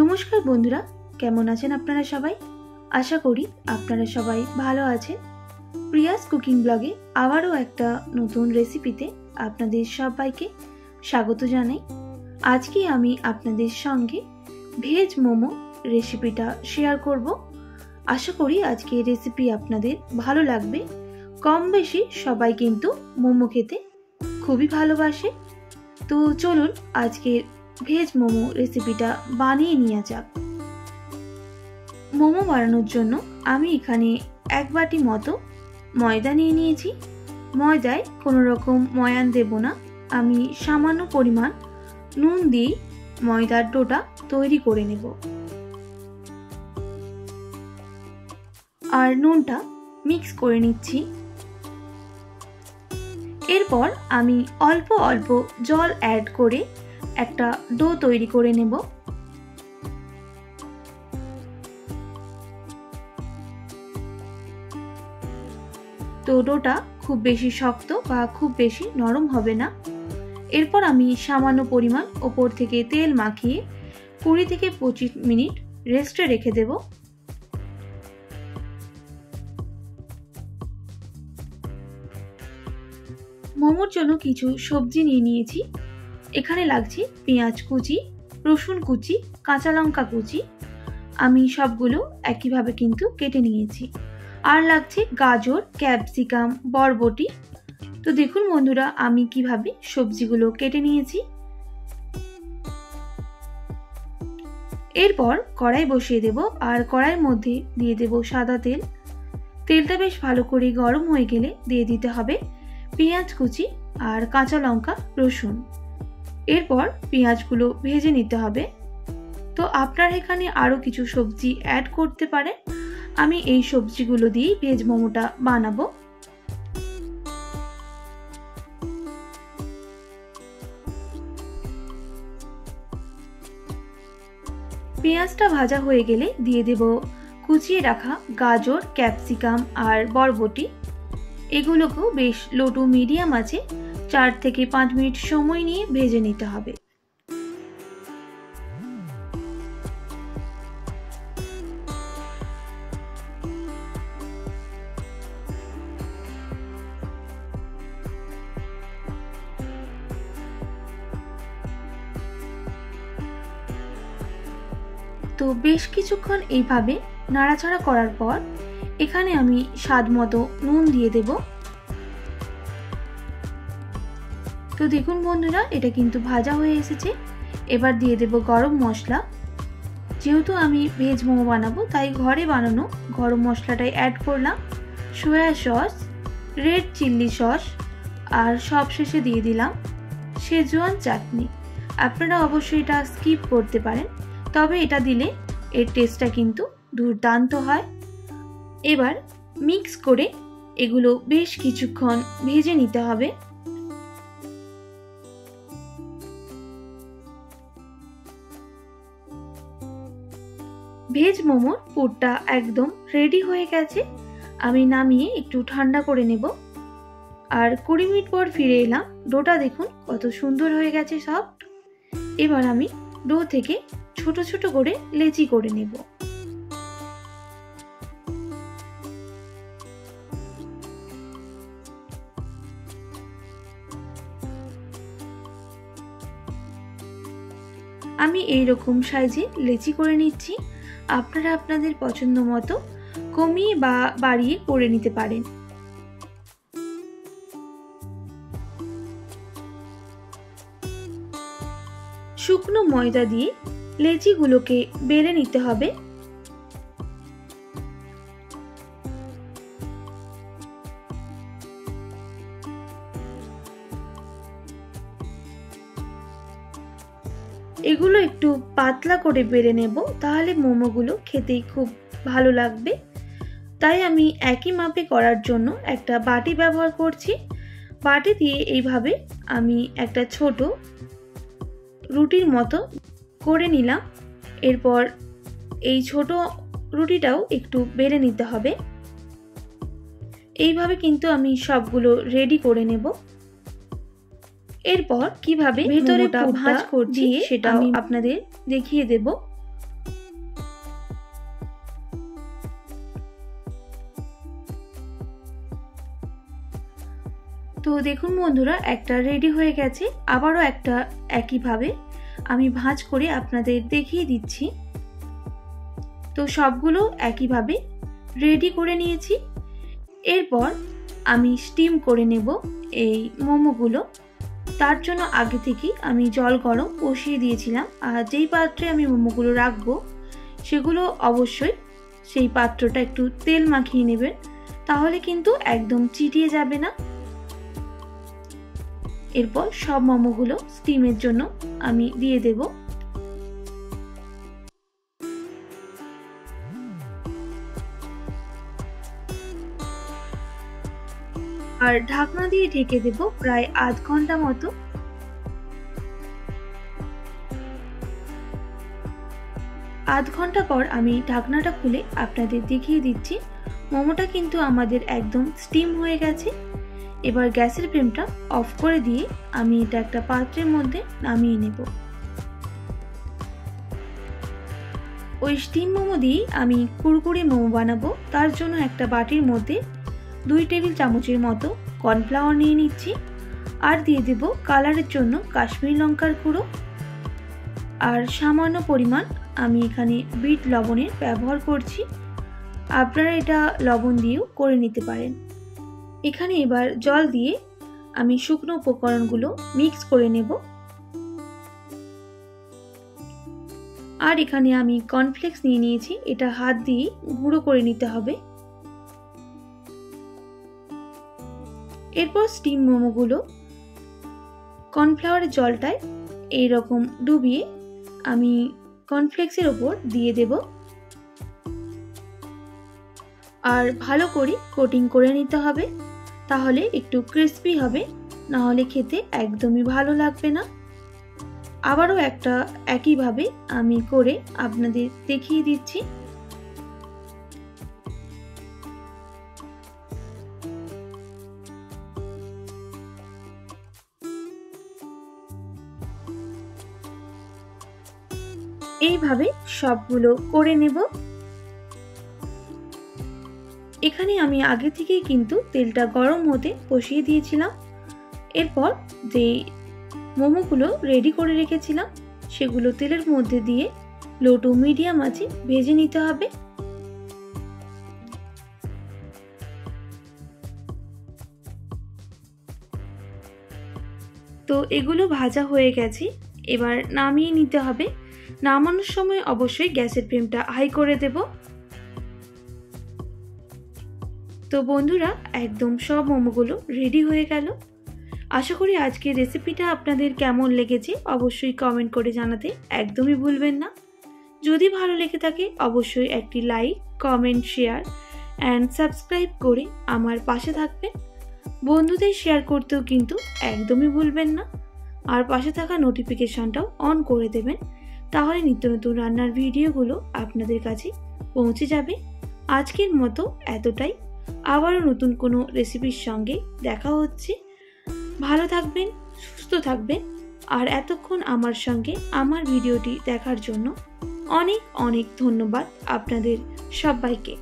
নমস্কার বন্ধুরা, কেমন আছেন আপনারা সবাই? আশা করি আপনারা সবাই ভালো আছেন। প্রিয়াস কুকিং ব্লগে আবারও একটা নতুন রেসিপিতে আপনাদের সবাইকে স্বাগত জানাই। আজকে আমি আপনাদের সঙ্গে ভেজ মোমো রেসিপিটা শেয়ার করব। আশা করি আজকে রেসিপি আপনাদের ভালো লাগবে। কম বেশি সবাই কিন্তু মোমো খেতে খুবই ভালোবাসে। তো চলুন আজকের ভেজ মোমো রেসিপিটা বানিয়ে নেওয়া যাক। মোমো বানানোর জন্য আমি এখানে 1 বাটি মতো ময়দা নিয়ে নিয়েছি। ময়দায় কোনো রকম ময়ান দেব না, আমি সামান্য পরিমাণ নুন দিয়ে ময়দার ডোটা তৈরি করে নেব। আর নুনটা মিক্স করে নিচ্ছি। এরপর আমি অল্প অল্প জল অ্যাড করে একটা ডো তৈরি করে নেব। তো ডোটা খুব বেশি শক্ত বা খুব বেশি নরম হবে না। এরপর আমি সামান্য পরিমাণ ওপর থেকে তেল মাখিয়ে 20 থেকে 25 মিনিট রেস্টে রেখে দেব। মোমোর জন্য কিছু সবজি নিয়ে নিয়েছি। এখানে লাগছে পেঁয়াজ কুচি, রসুন কুচি, কাঁচা লঙ্কা কুচি। আমি সবগুলো একইভাবে কিন্তু কেটে নিয়েছি। আর লাগছে গাজর, ক্যাপসিকাম, বরবটি। তো দেখুন বন্ধুরা আমি কিভাবে সবজিগুলো কেটে নিয়েছি। এরপর কড়াই বসিয়ে দেব আর কড়াইয়ের মধ্যে দিয়ে দেব সাদা তেল। তেলটা বেশ ভালো করে গরম হয়ে গেলে দিয়ে দিতে হবে পেঁয়াজ কুচি আর কাঁচা লঙ্কা, রসুন। এরপর পেঁয়াজগুলো ভেজে নিতে হবে। তো আপনারা এখানে আরও কিছু সবজি অ্যাড করতে পারেন। আমি এই সবজিগুলো দিয়েই ভেজ মোমোটা বানাবো। পেঁয়াজটা ভাজা হয়ে গেলে দিয়ে দেব কুচিয়ে রাখা গাজর, ক্যাপসিকাম আর বরবটি। এগুলোকেও বেশ লো টু মিডিয়াম আছে 4 থেকে 5 মিনিট সময় নিয়ে ভেজে নিতে হবে। তো বেশ কিছুক্ষণ এইভাবে নাড়াচাড়া করার পর এখানে আমি স্বাদ মতো নুন দিয়ে দেব। তো দেখুন বন্ধুরা এটা কিন্তু ভাজা হয়ে এসেছে। এবার দিয়ে দেব গরম মশলা। যেহেতু আমি ভেজ মোমো বানাবো তাই ঘরে বানানো গরম মশলাটাই অ্যাড করলাম। Soya sauce, red chilli sauce আর সবশেষে দিয়ে দিলাম শেজওয়ান চাটনি। আপনারা অবশ্যই এটা স্কিপ করতে পারেন, তবে এটা দিলে এর টেস্টটা কিন্তু দুর্দান্ত হয়। এবার মিক্স করে এগুলো বেশ কিছুক্ষণ ভেজে নিতে হবে। ভেজ মোমোর পুরটা একদম রেডি হয়ে গেছে। আমি নামিয়ে একটু ঠান্ডা করে নেব। আর 20 মিনিট পর ফিরে এলাম। ডোটা দেখুন কত সুন্দর হয়ে গেছে সফট। এবার আমি ডো থেকে ছোট ছোট করে লেচি করে নেব। আমি এই রকম সাইজে লেচি করে নিচ্ছি। আপনারা আপনাদের পছন্দ মতো কমিয়ে বা বাড়িয়ে করে নিতে পারেন। শুকনো ময়দা দিয়ে লেচিগুলোকে বেলে নিতে হবে। এগুলো একটু পাতলা করে বেলে নেব, তাহলে মোমোগুলো খেতেই খুব ভালো লাগবে। তাই আমি একই মাপে করার জন্য একটা বাটি ব্যবহার করছি। বাটি দিয়ে এইভাবে আমি একটা ছোট রুটির মতো করে নিলাম। এরপর এই ছোট রুটিটাও একটু বেলে নিতে হবে। এইভাবে কিন্তু আমি সবগুলো রেডি করে নেব। এরপর কিভাবে ভেতরে ভাঁজ করছি সেটা আমি আপনাদের দেখিয়ে দেব। তো দেখুন বন্ধুরা, একটা রেডি হয়ে গেছে। আবারও একটা একইভাবে আমি ভাঁজ করে আপনাদের দেখিয়ে দিচ্ছি। তো সবগুলো একইভাবে রেডি করে নিয়েছি। এরপর আমি স্টিম করে নেব এই মোমোগুলো। তার জন্য আগে থেকেই আমি জল গরম বসিয়ে দিয়েছিলাম। আর যেই পাত্রে আমি মোমোগুলো রাখবো সেগুলো অবশ্যই সেই পাত্রটা একটু তেল মাখিয়ে নেবেন, তাহলে কিন্তু একদম চিটিয়ে যাবে না। এরপর সব মোমোগুলো স্টিমের জন্য আমি দিয়ে দেব। আর ঢাকনা দিয়ে ঢেকে দেব প্রায় আধ ঘন্টা মতো। আধ ঘন্টা পর আমি ঢাকনাটা খুলে আপনাদের দেখিয়ে দিচ্ছি। মোমোটা কিন্তু আমাদের একদম স্টিম হয়ে গেছে। এবার গ্যাসের ফ্লেমটা অফ করে দিয়ে আমি এটা একটা পাত্রের মধ্যে নামিয়ে নেব। ওই স্টিম মোমো দিয়ে আমি কুরকুরে মোমো বানাবো। তার জন্য একটা বাটির মধ্যে 2 টেবিল চামচের মতো কর্নফ্লাওয়ার নিয়ে নিচ্ছি। আর দিয়ে দেব কালারের জন্য কাশ্মীরি লঙ্কার গুঁড়ো। আর সামান্য পরিমাণ আমি এখানে বিট লবণের ব্যবহার করছি। আপনারা এটা লবণ দিয়েও করে নিতে পারেন। এখানে এবার জল দিয়ে আমি শুকনো উপকরণগুলো মিক্স করে নেব। আর এখানে আমি কর্নফ্লেক্স নিয়ে নিয়েছি, এটা হাত দিয়ে গুঁড়ো করে নিতে হবে। এরপর স্টিম মোমোগুলো কর্নফ্লাওয়ারের জলটায় এইরকম ডুবিয়ে আমি কর্নফ্লেক্সের ওপর দিয়ে দেব। আর ভালো করে কোটিং করে নিতে হবে, তাহলে একটু ক্রিস্পি হবে, না হলে খেতে একদমই ভালো লাগবে না। আবারও একটা একইভাবে আমি করে আপনাদের দেখিয়ে দিচ্ছি। এইভাবে সবগুলো করে নেব। এখানে আমি আগে থেকেই কিন্তু তেলটা গরম হতে বসিয়ে দিয়েছিলাম। এরপর যে মোমোগুলো রেডি করে রেখেছিলাম সেগুলো তেলের মধ্যে দিয়ে লো টু মিডিয়াম আঁচে ভেজে নিতে হবে। তো এগুলো ভাজা হয়ে গেছে, এবার নামিয়ে নিতে হবে। নামানোর সময় অবশ্যই গ্যাসের ফ্লেমটা হাই করে দেব। তো বন্ধুরা, একদম সব মোমোগুলো রেডি হয়ে গেল। আশা করি আজকের রেসিপিটা আপনাদের কেমন লেগেছে অবশ্যই কমেন্ট করে জানাতে একদমই ভুলবেন না। যদি ভালো লেগে থাকে অবশ্যই একটি like, comment, share and subscribe করে আমার পাশে থাকবেন। বন্ধুদের শেয়ার করতেও কিন্তু একদমই ভুলবেন না। আর পাশে থাকা নোটিফিকেশনটাও অন করে দেবেন, তাহলে নিত্য নতুন রান্নার ভিডিওগুলো আপনাদের কাছে পৌঁছে যাবে। আজকের মতো এতটাই। আবারও নতুন কোনো রেসিপির সঙ্গে দেখা হচ্ছে। ভালো থাকবেন, সুস্থ থাকবেন। আর এতক্ষণ আমার সঙ্গে আমার ভিডিওটি দেখার জন্য অনেক অনেক ধন্যবাদ আপনাদের সবাইকে।